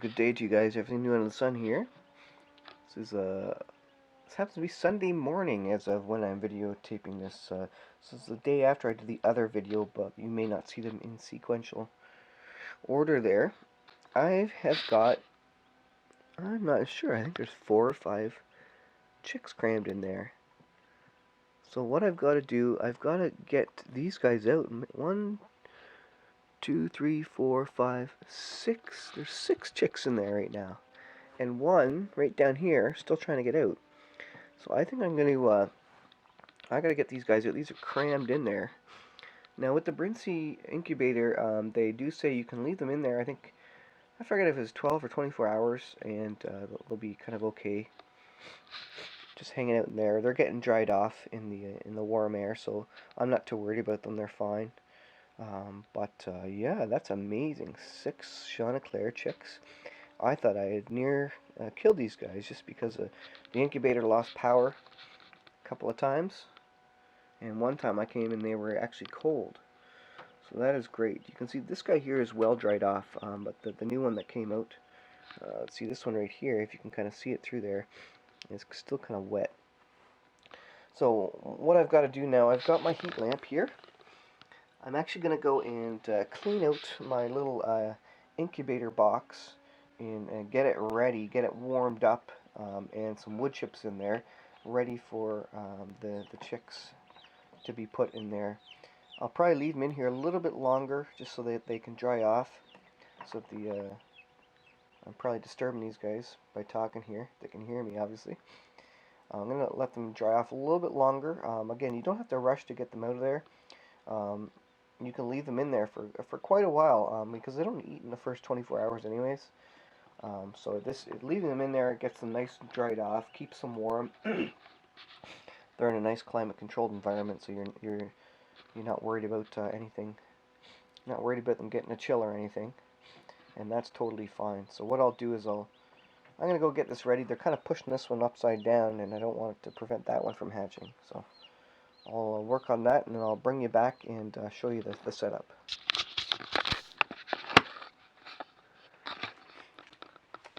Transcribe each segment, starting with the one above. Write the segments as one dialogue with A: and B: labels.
A: Good day to you guys. Everything new under the sun here. This happens to be Sunday morning as of when I'm videotaping this. This is the day after I did the other video, but you may not see them in sequential order there. I have got, I'm not sure, I think there's 4 or 5 chicks crammed in there. So what I've got to do, I've got to get these guys out. 1, 2, 3, 4, 5, 6. There's 6 chicks in there right now. And one right down here still trying to get out. So I think I'm going to, I got to get these guys out. These are crammed in there. Now with the Brinsea incubator, they do say you can leave them in there. I forget if it's 12 or 24 hours, and they'll be kind of okay. Just hanging out in there. They're getting dried off in the warm air, so I'm not too worried about them. They're fine. Yeah, that's amazing. 6 Chantecler chicks. I thought I had near killed these guys just because the incubator lost power a couple of times, and one time I came and they were actually cold. So that is great. You can see this guy here is well dried off, but the new one that came out, let's see this one right here, if you can kind of see it through there, is still kind of wet. So what I've got to do now, I've got my heat lamp here. I'm actually going to go and clean out my little incubator box and get it ready, get it warmed up, and some wood chips in there, ready for the chicks to be put in there. I'll probably leave them in here a little bit longer, just so that they can dry off. So that I'm probably disturbing these guys by talking here. They can hear me, obviously. I'm going to let them dry off a little bit longer. Again, you don't have to rush to get them out of there. You can leave them in there for quite a while, because they don't eat in the first 24 hours anyways. So leaving them in there, it gets them nice and dried off, keeps them warm. They're in a nice climate-controlled environment, so you're not worried about anything. You're not worried about them getting a chill or anything, and that's totally fine. So what I'll do is I'm gonna go get this ready. They're kind of pushing this one upside down, and I don't want it to prevent that one from hatching. So I'll work on that, and then I'll bring you back and show you the setup.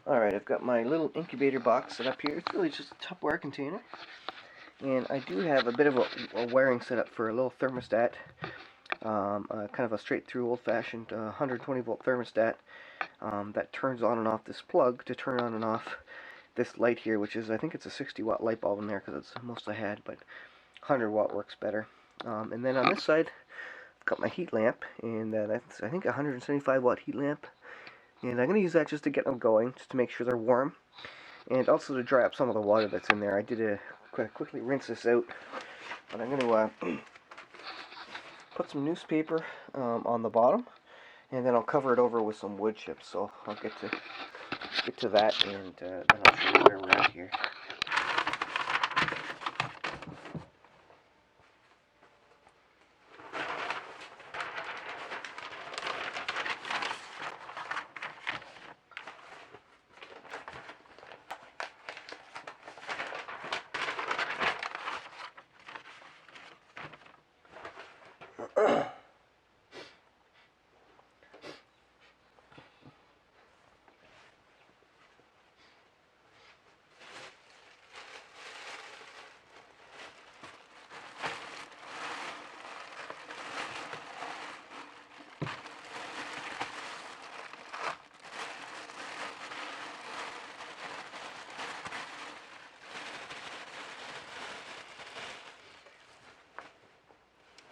A: Alright, I've got my little incubator box set up here. It's really just a Tupperware container. And I do have a bit of a wiring setup for a little thermostat. Kind of a straight through old-fashioned 120 volt thermostat that turns on and off this plug to turn on and off this light here, which is, I think it's a 60 watt light bulb in there because it's the most I had, but 100 watt works better. And then on this side, I've got my heat lamp, and that's, I think, a 175 watt heat lamp. And I'm going to use that just to get them going, just to make sure they're warm, and also to dry up some of the water that's in there. I did quickly rinse this out, but I'm going to put some newspaper on the bottom, and then I'll cover it over with some wood chips. So I'll get to that, and then I'll show you where we're at here.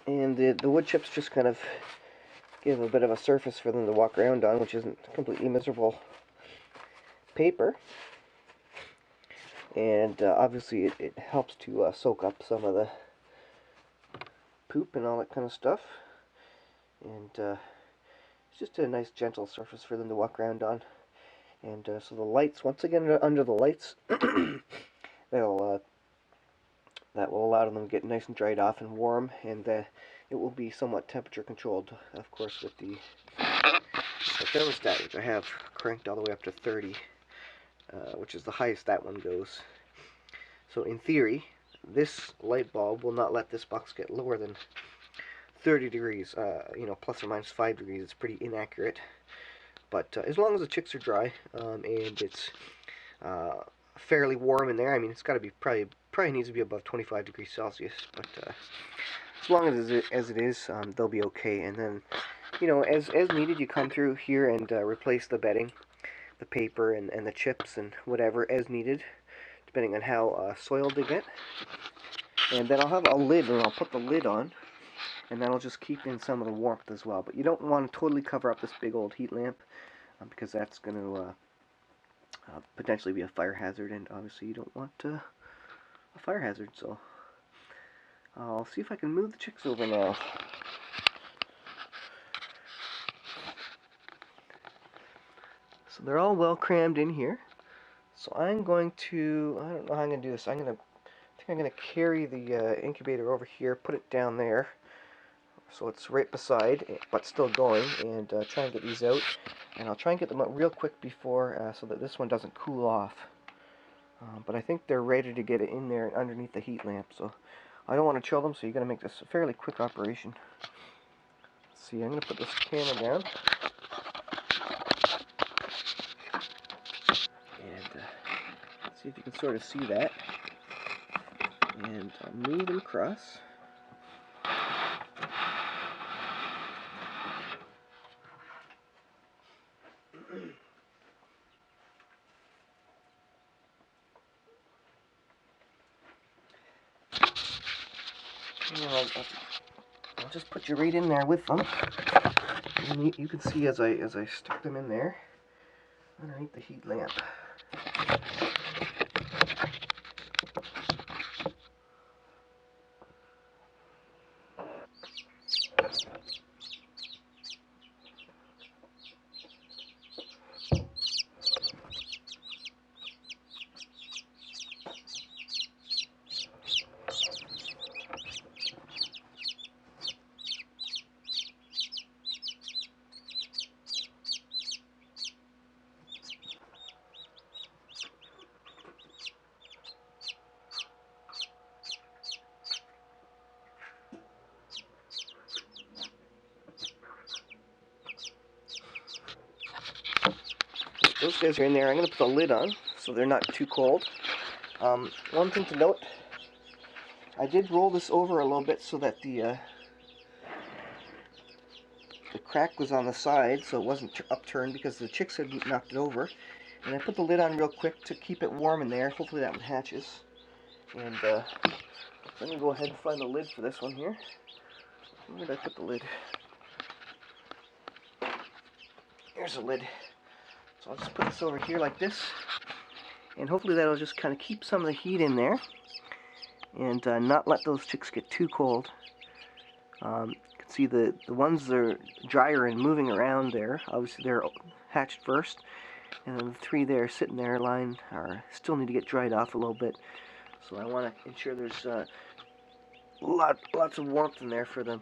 A: And the wood chips just kind of give a bit of a surface for them to walk around on, which isn't completely miserable paper. And obviously it helps to soak up some of the poop and all that kind of stuff. And it's just a nice gentle surface for them to walk around on. And so the lights, once again under the lights, that will allow them to get nice and dried off and warm, and it will be somewhat temperature controlled, of course, with the thermostat, which I have cranked all the way up to 30, which is the highest that one goes. So in theory, this light bulb will not let this box get lower than 30 degrees, plus or minus 5 degrees. It's pretty inaccurate, But as long as the chicks are dry and it's fairly warm in there, I mean it's got to be probably needs to be above 25 degrees Celsius, but as long as it is, they'll be okay. And then, as needed, you come through here and replace the bedding, the paper, and the chips and whatever as needed, depending on how soiled they get. And then I'll have a lid, and I'll put the lid on, and that'll just keep in some of the warmth as well. But you don't want to totally cover up this big old heat lamp, because that's going to potentially be a fire hazard, and obviously you don't want a fire hazard. So I'll see if I can move the chicks over now. So they're all well crammed in here. So I'm going to, I don't know how I'm going to do this. I think I'm going to carry the incubator over here, put it down there, so it's right beside, but still going, and try and get these out. And I'll try and get them out real quick before, so that this one doesn't cool off. But I think they're ready to get it in there underneath the heat lamp, so I don't want to chill them, so you're going to make this a fairly quick operation. Let's see, I'm going to put this camera down. And see if you can sort of see that. And I'll move them across. I'll just put you right in there with them. And you can see as I stick them in there underneath the heat lamp. Those guys are in there. I'm going to put the lid on so they're not too cold. One thing to note, I did roll this over a little bit so that the crack was on the side, so it wasn't upturned because the chicks had knocked it over. And I put the lid on real quick to keep it warm in there. Hopefully that one hatches. And I'm going to go ahead and find the lid for this one here. Where did I put the lid? Here's the lid. So I'll just put this over here like this, and hopefully that'll just kind of keep some of the heat in there, and not let those chicks get too cold. You can see the ones that are drier and moving around there, obviously they're hatched first, and then the three there sitting there lying still need to get dried off a little bit. So I want to ensure there's lots of warmth in there for them.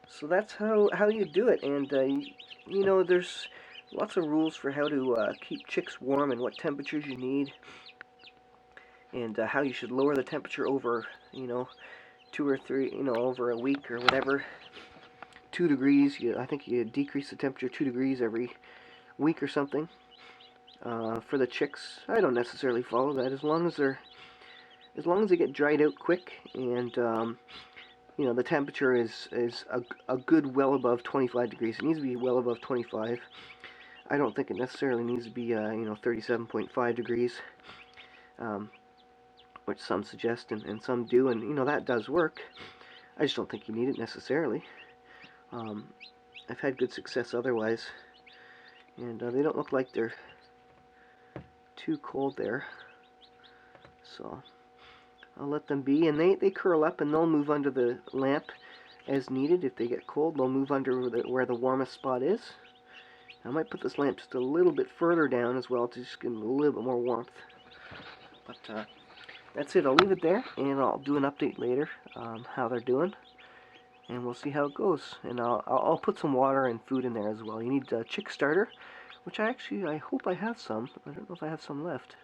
A: So that's how you do it, and there's lots of rules for how to keep chicks warm and what temperatures you need, and how you should lower the temperature over, 2 or 3, over a week or whatever. 2 degrees. I think you decrease the temperature 2 degrees every week or something. For the chicks, I don't necessarily follow that as long as they get dried out quick, and the temperature is a good well above 25 degrees. It needs to be well above 25. I don't think it necessarily needs to be 37.5 degrees, which some suggest and some do, and that does work. I just don't think you need it necessarily. I've had good success otherwise, and they don't look like they're too cold there, so I'll let them be, and they curl up and they'll move under the lamp as needed. If they get cold, they'll move under where the warmest spot is. I might put this lamp just a little bit further down as well to just give them a little bit more warmth. But that's it. I'll leave it there, and I'll do an update later how they're doing, and we'll see how it goes. And I'll put some water and food in there as well. You need a chick starter, which I hope I have some. I don't know if I have some left.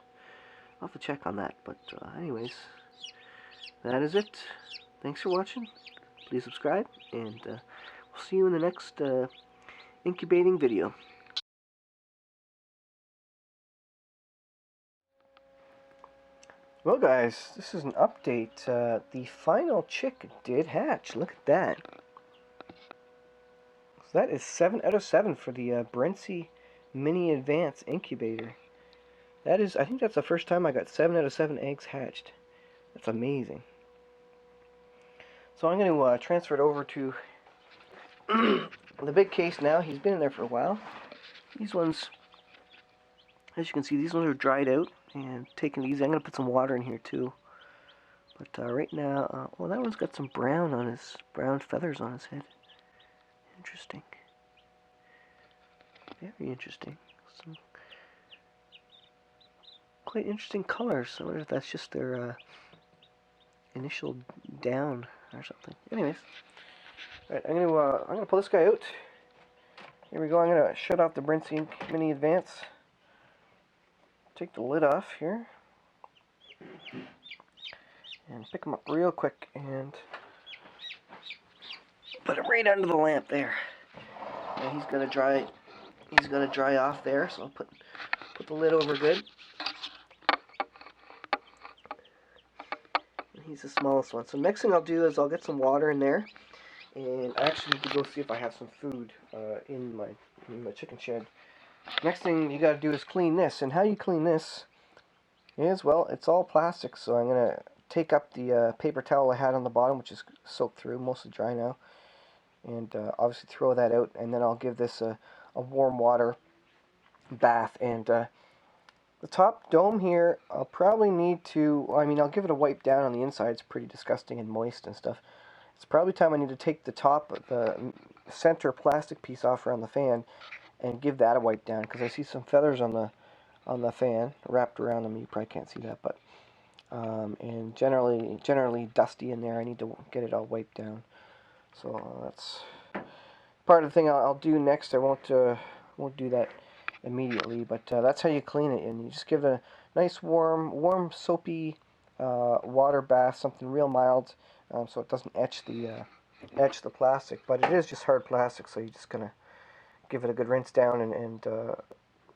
A: I'll have to check on that. But anyways, that is it. Thanks for watching. Please subscribe, and we'll see you in the next incubating video. Well guys, this is an update. The final chick did hatch. Look at that. So that is 7 out of 7 for the Brinsea Mini Advance incubator. That is, I think that's the first time I got 7 out of 7 eggs hatched. That's amazing. So I'm going to transfer it over to the big case now. He's been in there for a while. These ones, as you can see, these ones are dried out and taking it easy. I'm going to put some water in here too. But right now, well, that one's got some brown feathers on his head. Interesting. Very interesting. Some quite interesting colors. I wonder if that's just their initial down or something. Anyways, right, I'm gonna pull this guy out. Here we go. I'm gonna shut off the Brinsea Mini Advance. Take the lid off here and pick him up real quick and put him right under the lamp there. And he's gonna dry. He's gonna dry off there. So I'll put the lid over good. And he's the smallest one. So next thing I'll do is I'll get some water in there, and I actually need to go see if I have some food in my chicken shed. Next thing you got to do is clean this, and how you clean this is, well, it's all plastic. So I'm gonna take up the paper towel I had on the bottom, which is soaked through, mostly dry now, and obviously throw that out, and then I'll give this a warm water bath. And the top dome here, I'll probably need to, I'll give it a wipe down on the inside. It's pretty disgusting and moist and stuff. It's probably time I need to take the top, the center plastic piece off around the fan and give that a wipe down, because I see some feathers on the fan wrapped around them. You probably can't see that, but and generally dusty in there. I need to get it all wiped down. So that's part of the thing I'll do next. I won't do that immediately, but that's how you clean it. And you just give it a nice warm soapy water bath, something real mild, so it doesn't etch the plastic. But it is just hard plastic, so you're just gonna give it a good rinse down and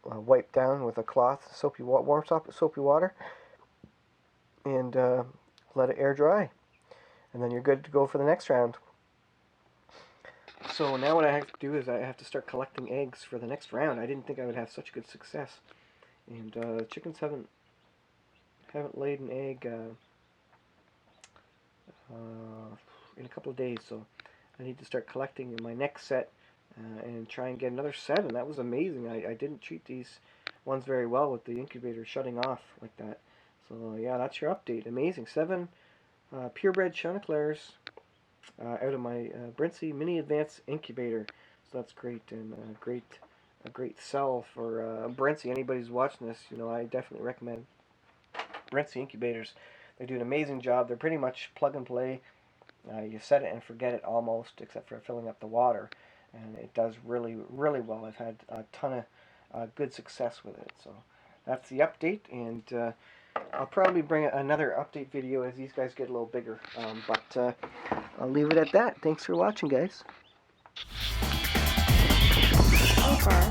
A: wipe down with a cloth, warm soapy water, and let it air dry, and then you're good to go for the next round. So now what I have to do is I have to start collecting eggs for the next round. I didn't think I would have such good success, and chickens haven't laid an egg in a couple of days, so I need to start collecting in my next set and try and get another 7. That was amazing. I didn't treat these ones very well with the incubator shutting off like that. So yeah, that's your update. Amazing. 7 purebred Chanteclers out of my Brinsea Mini Advance incubator. So that's great, and a great sell for Brinsea. Anybody who's watching this, I definitely recommend Brinsea incubators. They do an amazing job. They're pretty much plug and play. You set it and forget it almost, except for filling up the water, and it does really, really well. I've had a ton of good success with it. So that's the update, and I'll probably bring another update video as these guys get a little bigger. But I'll leave it at that. Thanks for watching, guys.
B: So far,